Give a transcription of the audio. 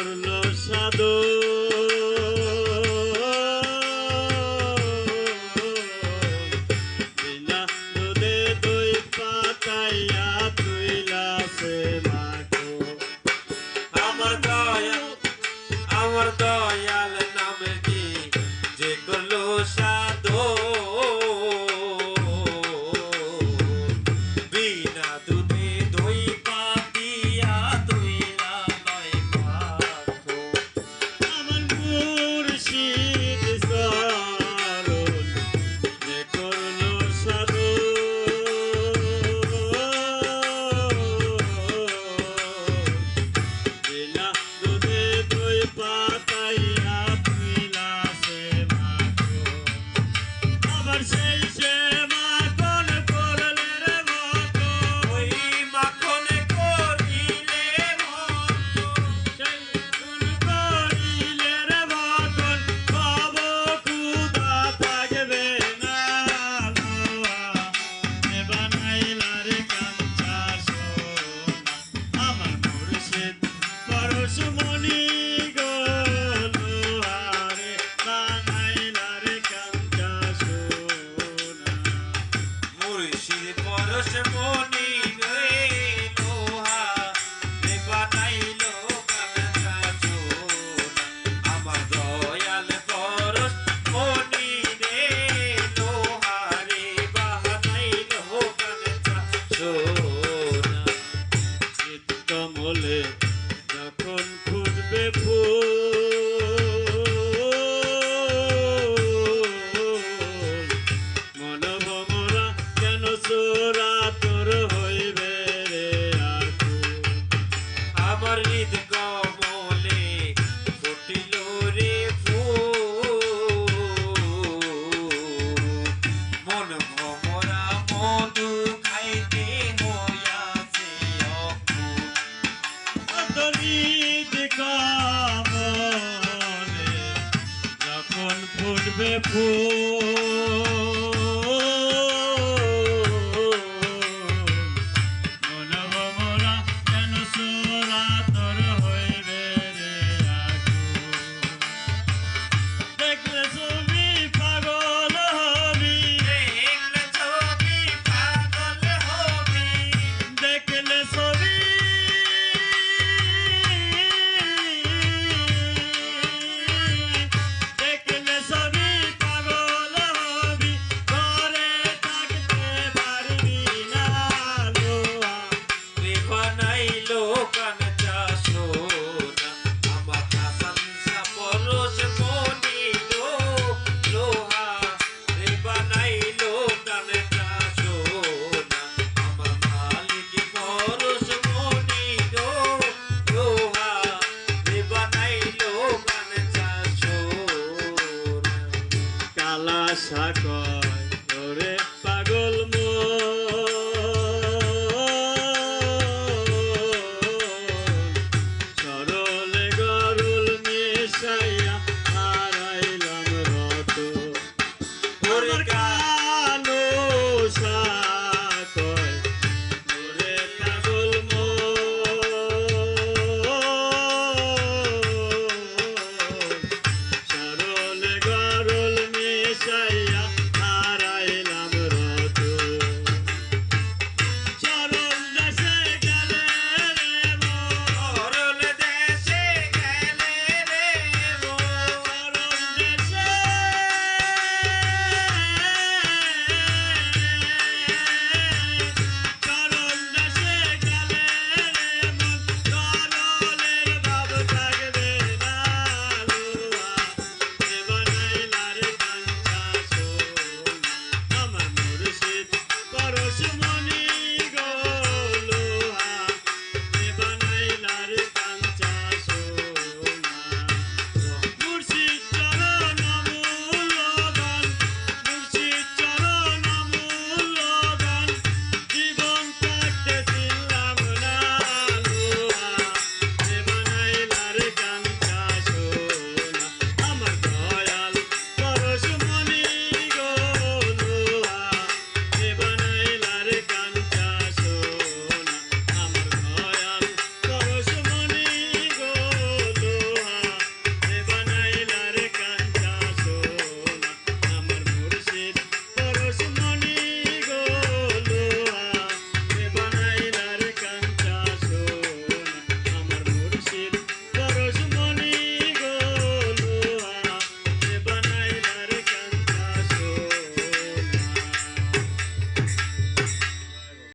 করলো সাধু বিনা দুধে দই পাতাইয়া তুইলাছে মাগো আমার দয়াল নামে কি যে করলো সাধু বিনা দুধে দই পাতিয়া তুইলা লয় মাখো আমার মুর্শিদ চরণ যে করলো সাধু বিনা দুধে দই পাতাইয়া তুইলাছে মাগো আবার সেই সে মাখন করলে রে মতো ওই মাখন করিলে মতো সেই গুণ করিলে রে মতন কব ক্ষুধা থাকবে না লোহা এ বানাইলা রে কাঞ্চা সোনা আমার মুর্শিদ পরশমণি গো লোহারে বানাইলা রে কাঞ্চা সোনা মুর্শিদ পরশমণি রে লোহা রে বানাইলো কাঞ্চা সোনা আমার দয়াল পরশমণি রে লোহা রে বানাইলো কাঞ্চা সোনা চিত্তমলে যখন ফুটবে ফুল মনভমরা কেন চোরা তোর হইবে রে আকুল আমার হৃদ কমলে ফুটিল রে ফুল মন ভমরা মধু খাইতে হইয়াছে অকুল অতরিত কামনে যখন ফুটবে মনভমরা কেন চোরা তোর হইবে রে আকুল দেখলে ছবি পাগল হবি দেখলে ছবি পাগল হবি দেখলে ছবি দেখলে ছবি পাগল হবি ঘরে থাকতে পারবি না লোহা রে বানাইলো কাঞ্চা সোনা আমার হাসান শাহ পরশমণি লোহা রে বানাইলো কাঞ্চা সোনা আমার মালিক পরশমণি লোহা রে বানাইলো কাঞ্চা সোনা কালা সাগর